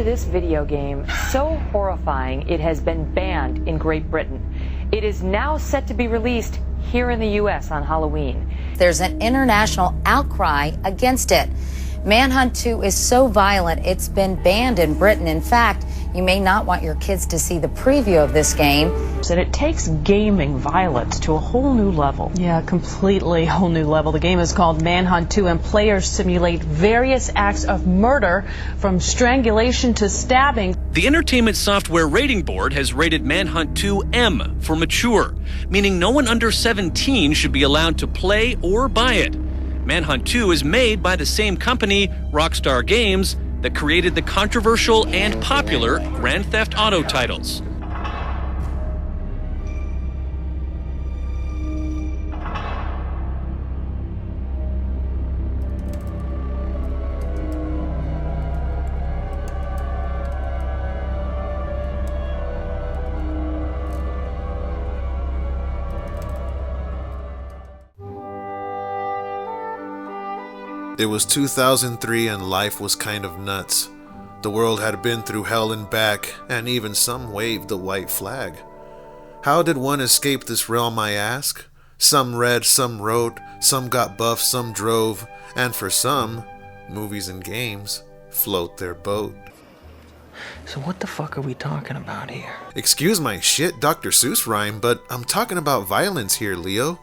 to this video game so horrifying it has been banned in Great Britain. It is now set to be released here in the U.S. on Halloween. There's an international outcry against it. Manhunt 2 is so violent, it's been banned in Britain. In fact, you may not want your kids to see the preview of this game. And it takes gaming violence to a whole new level. Yeah, completely whole new level. The game is called Manhunt 2, and players simulate various acts of murder, from strangulation to stabbing. The Entertainment Software Rating Board has rated Manhunt 2 M for mature, meaning no one under 17 should be allowed to play or buy it. Manhunt 2 is made by the same company, Rockstar Games, that created the controversial and popular Grand Theft Auto titles. It was 2003 and life was kind of nuts. The world had been through hell and back, and even some waved the white flag. How did one escape this realm, I ask? Some read, some wrote, some got buffed, some drove, and for some, movies and games float their boat. So what the fuck are we talking about here? Excuse my shit Dr. Seuss rhyme, but I'm talking about violence here, Leo.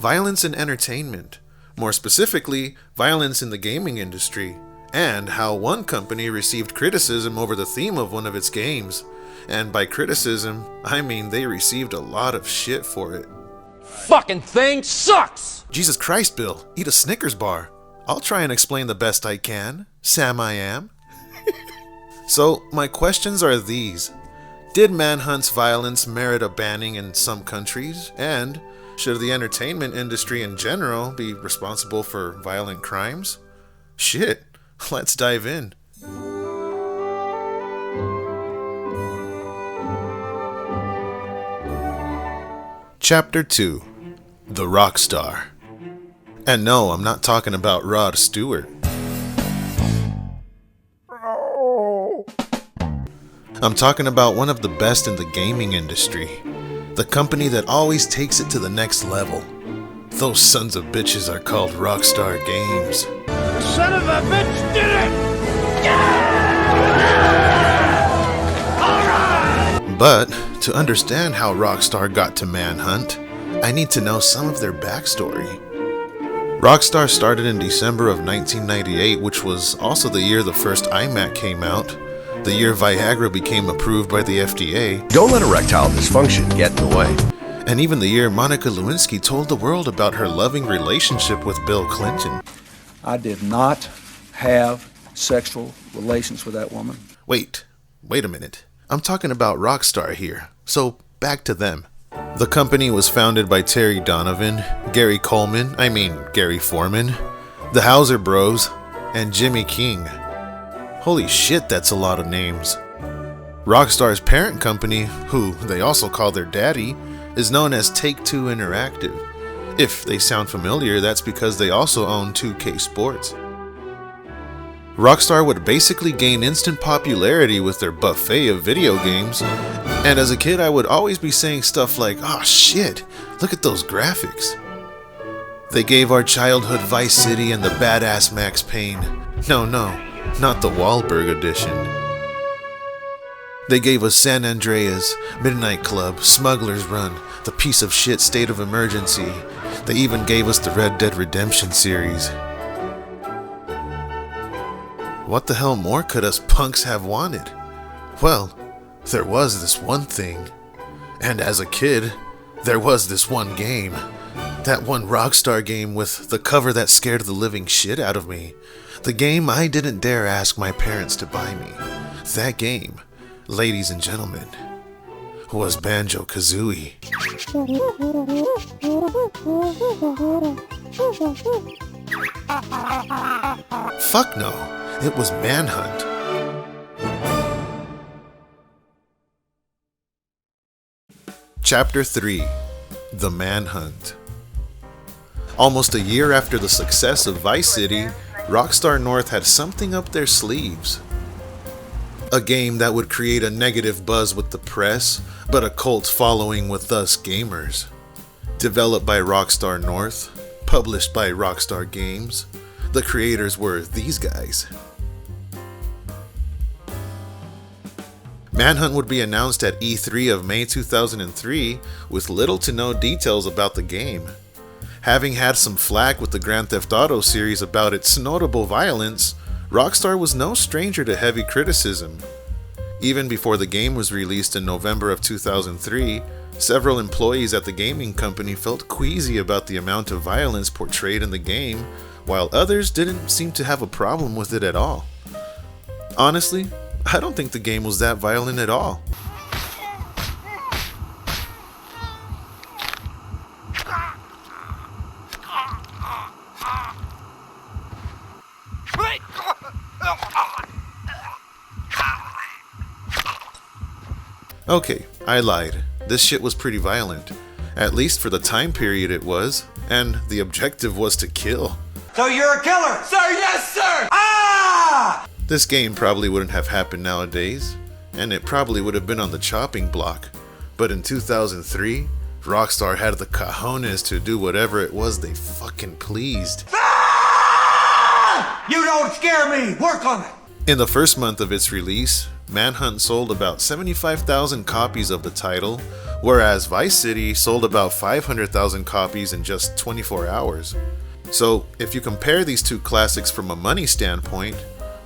Violence in entertainment. More specifically, violence in the gaming industry, and how one company received criticism over the theme of one of its games. And by criticism, I mean they received a lot of shit for it. Fucking thing sucks! Jesus Christ, Bill, eat a Snickers bar. I'll try and explain the best I can. Sam I am. So, my questions are these. Did Manhunt's violence merit a banning in some countries? And should the entertainment industry in general be responsible for violent crimes? Shit, let's dive in. Chapter 2. The Rockstar. And no, I'm not talking about Rod Stewart. I'm talking about one of the best in the gaming industry. The company that always takes it to the next level. Those sons of bitches are called Rockstar Games. The son of a bitch did it! Alright! But to understand how Rockstar got to Manhunt, I need to know some of their backstory. Rockstar started in December of 1998, which was also the year the first iMac came out. The year Viagra became approved by the FDA. Don't let erectile dysfunction get in the way. And even the year Monica Lewinsky told the world about her loving relationship with Bill Clinton. I did not have sexual relations with that woman. Wait a minute. I'm talking about Rockstar here, so back to them. The company was founded by Terry Donovan, Gary Foreman, the Hauser Bros, and Jimmy King. Holy shit, that's a lot of names. Rockstar's parent company, who they also call their daddy, is known as Take-Two Interactive. If they sound familiar, that's because they also own 2K Sports. Rockstar would basically gain instant popularity with their buffet of video games, and as a kid I would always be saying stuff like, "Oh shit, look at those graphics." They gave our childhood Vice City and the badass Max Payne. No, not the Wahlberg edition. They gave us San Andreas, Midnight Club, Smuggler's Run, the piece of shit State of Emergency. They even gave us the Red Dead Redemption series. What the hell more could us punks have wanted? Well, there was this one thing. And as a kid, there was this one game. That one Rockstar game with the cover that scared the living shit out of me. The game I didn't dare ask my parents to buy me. That game, ladies and gentlemen, was Banjo-Kazooie. Fuck no, it was Manhunt. Chapter 3. The Manhunt. Almost a year after the success of Vice City, Rockstar North had something up their sleeves. A game that would create a negative buzz with the press, but a cult following with us gamers. Developed by Rockstar North, published by Rockstar Games, the creators were these guys. Manhunt would be announced at E3 of May 2003 with little to no details about the game. Having had some flack with the Grand Theft Auto series about its notable violence, Rockstar was no stranger to heavy criticism. Even before the game was released in November of 2003, several employees at the gaming company felt queasy about the amount of violence portrayed in the game, while others didn't seem to have a problem with it at all. Honestly, I don't think the game was that violent at all. Okay, I lied. This shit was pretty violent. At least for the time period it was, and the objective was to kill. So you're a killer? Sir, yes, sir! Ah! This game probably wouldn't have happened nowadays, and it probably would have been on the chopping block. But in 2003, Rockstar had the cojones to do whatever it was they fucking pleased. Ah! You don't scare me! Work on it! In the first month of its release, Manhunt sold about 75,000 copies of the title, whereas Vice City sold about 500,000 copies in just 24 hours. So, if you compare these two classics from a money standpoint,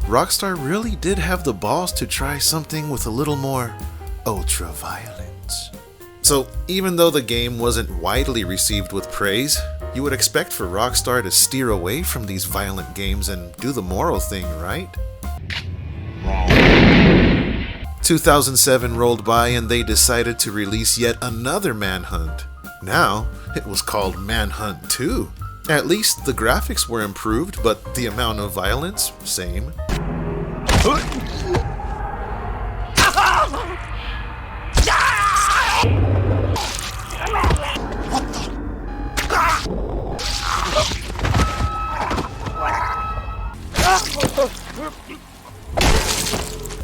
Rockstar really did have the balls to try something with a little more ultra-violence. So, even though the game wasn't widely received with praise, you would expect for Rockstar to steer away from these violent games and do the moral thing, right? 2007 rolled by and they decided to release yet another Manhunt. Now, it was called Manhunt 2. At least the graphics were improved, but the amount of violence, same.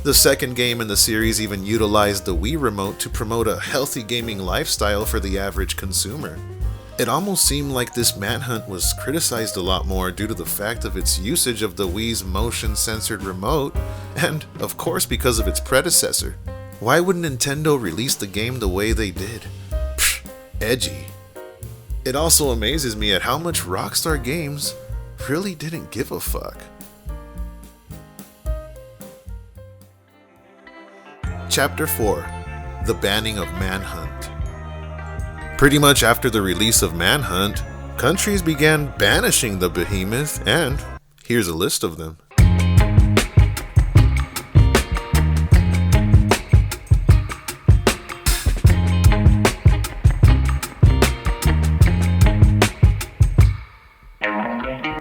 The second game in the series even utilized the Wii remote to promote a healthy gaming lifestyle for the average consumer. It almost seemed like this Manhunt was criticized a lot more due to the fact of its usage of the Wii's motion-censored remote, and of course because of its predecessor. Why would Nintendo release the game the way they did? Psh, edgy. It also amazes me at how much Rockstar Games really didn't give a fuck. Chapter 4: The Banning of Manhunt. Pretty much after the release of Manhunt, countries began banishing the behemoth, and here's a list of them.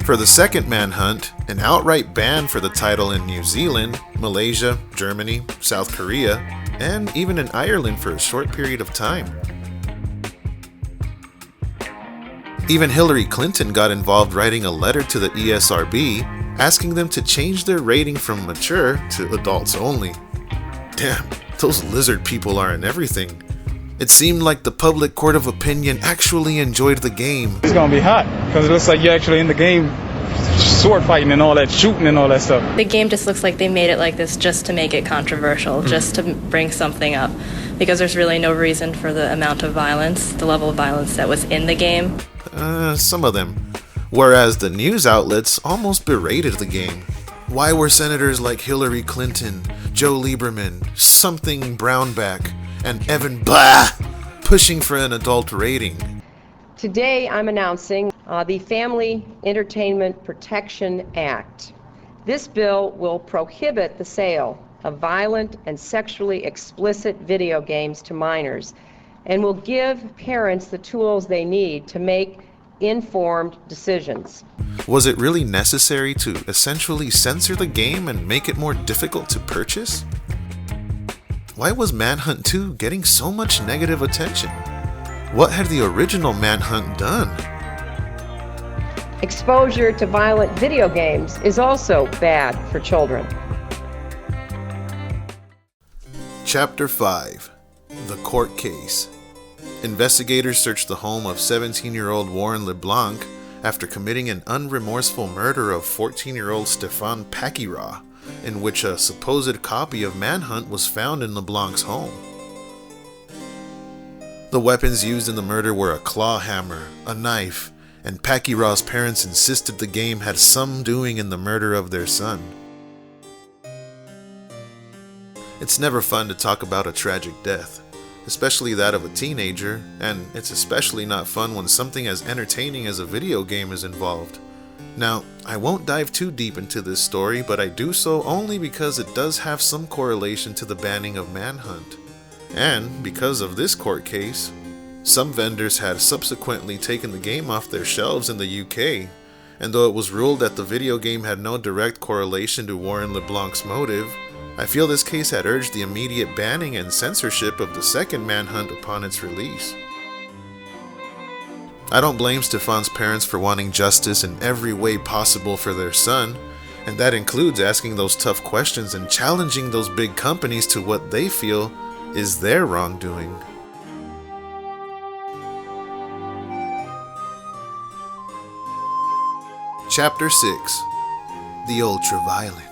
For the second Manhunt, an outright ban for the title in New Zealand, Malaysia, Germany, South Korea, and even in Ireland for a short period of time. Even Hillary Clinton got involved writing a letter to the ESRB asking them to change their rating from mature to adults only. Damn, those lizard people are in everything. It seemed like the public court of opinion actually enjoyed the game. It's gonna be hot, because it looks like you're actually in the game, sword fighting and all that, shooting and all that stuff. The game just looks like they made it like this just to make it controversial, just to bring something up. Because there's really no reason for the amount of violence, the level of violence that was in the game. Some of them. Whereas the news outlets almost berated the game. Why were senators like Hillary Clinton, Joe Lieberman, something Brownback, and Evan Blah pushing for an adult rating? Today I'm announcing the Family Entertainment Protection Act. This bill will prohibit the sale of violent and sexually explicit video games to minors and will give parents the tools they need to make informed decisions. Was it really necessary to essentially censor the game and make it more difficult to purchase? Why was Manhunt 2 getting so much negative attention? What had the original Manhunt done? Exposure to violent video games is also bad for children. Chapter 5. The Court Case. Investigators searched the home of 17-year-old Warren LeBlanc after committing an unremorseful murder of 14-year-old Stefan Pakira, in which a supposed copy of Manhunt was found in LeBlanc's home. The weapons used in the murder were a claw hammer, a knife, and Pakira's parents insisted the game had some doing in the murder of their son. It's never fun to talk about a tragic death, especially that of a teenager, and it's especially not fun when something as entertaining as a video game is involved. Now, I won't dive too deep into this story, but I do so only because it does have some correlation to the banning of Manhunt. And because of this court case, some vendors had subsequently taken the game off their shelves in the UK, and though it was ruled that the video game had no direct correlation to Warren LeBlanc's motive, I feel this case had urged the immediate banning and censorship of the second Manhunt upon its release. I don't blame Stefan's parents for wanting justice in every way possible for their son, and that includes asking those tough questions and challenging those big companies to what they feel is their wrongdoing. Chapter 6. The UltraViolence.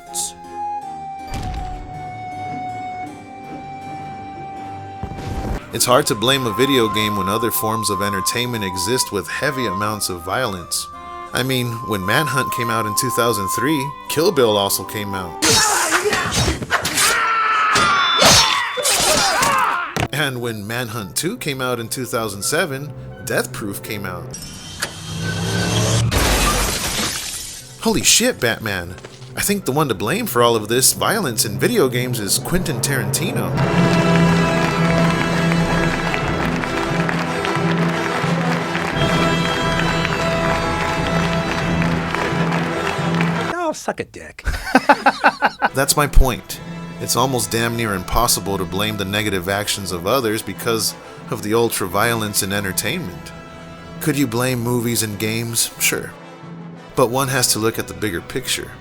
It's hard to blame a video game when other forms of entertainment exist with heavy amounts of violence. I mean, when Manhunt came out in 2003, Kill Bill also came out. And when Manhunt 2 came out in 2007, Death Proof came out. Holy shit, Batman. I think the one to blame for all of this violence in video games is Quentin Tarantino. Suck a dick. That's my point. It's almost damn near impossible to blame the negative actions of others because of the ultra-violence in entertainment. Could you blame movies and games? Sure. But one has to look at the bigger picture.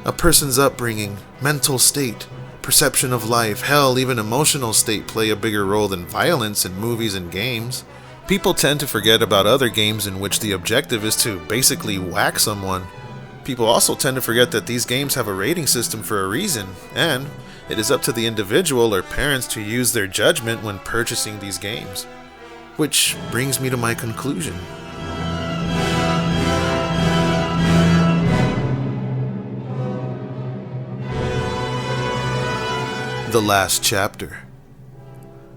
A person's upbringing, mental state, perception of life, hell, even emotional state play a bigger role than violence in movies and games. People tend to forget about other games in which the objective is to basically whack someone. People also tend to forget that these games have a rating system for a reason, and it is up to the individual or parents to use their judgment when purchasing these games. Which brings me to my conclusion. The last chapter.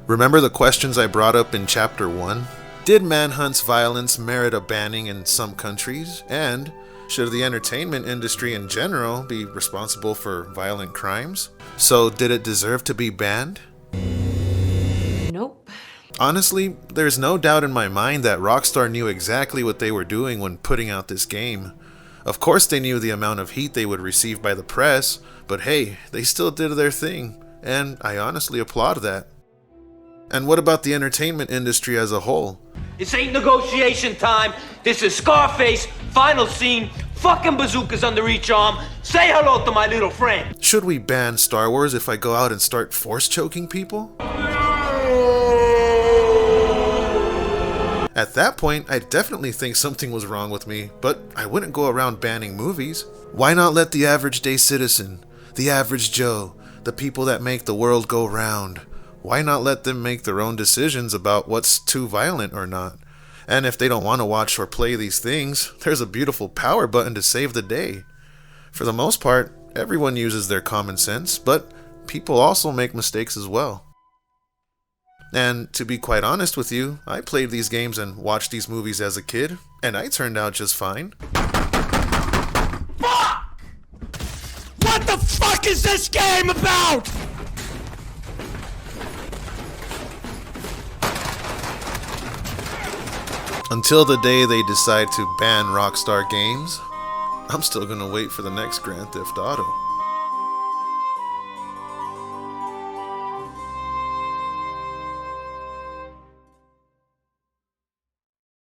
Remember the questions I brought up in Chapter 1? Did Manhunt's violence merit a banning in some countries? And should the entertainment industry in general be responsible for violent crimes? So, did it deserve to be banned? Nope. Honestly, there's no doubt in my mind that Rockstar knew exactly what they were doing when putting out this game. Of course they knew the amount of heat they would receive by the press, but hey, they still did their thing, and I honestly applaud that. And what about the entertainment industry as a whole? This ain't negotiation time. This is Scarface, final scene, fucking bazookas under each arm. Say hello to my little friend. Should we ban Star Wars if I go out and start force choking people? At that point, I definitely think something was wrong with me, but I wouldn't go around banning movies. Why not let the average day citizen, the average Joe, the people that make the world go round, why not let them make their own decisions about what's too violent or not? And if they don't want to watch or play these things, there's a beautiful power button to save the day. For the most part, everyone uses their common sense, but people also make mistakes as well. And to be quite honest with you, I played these games and watched these movies as a kid, and I turned out just fine. Fuck! What the fuck is this game about? Until the day they decide to ban Rockstar games, I'm still gonna wait for the next Grand Theft Auto.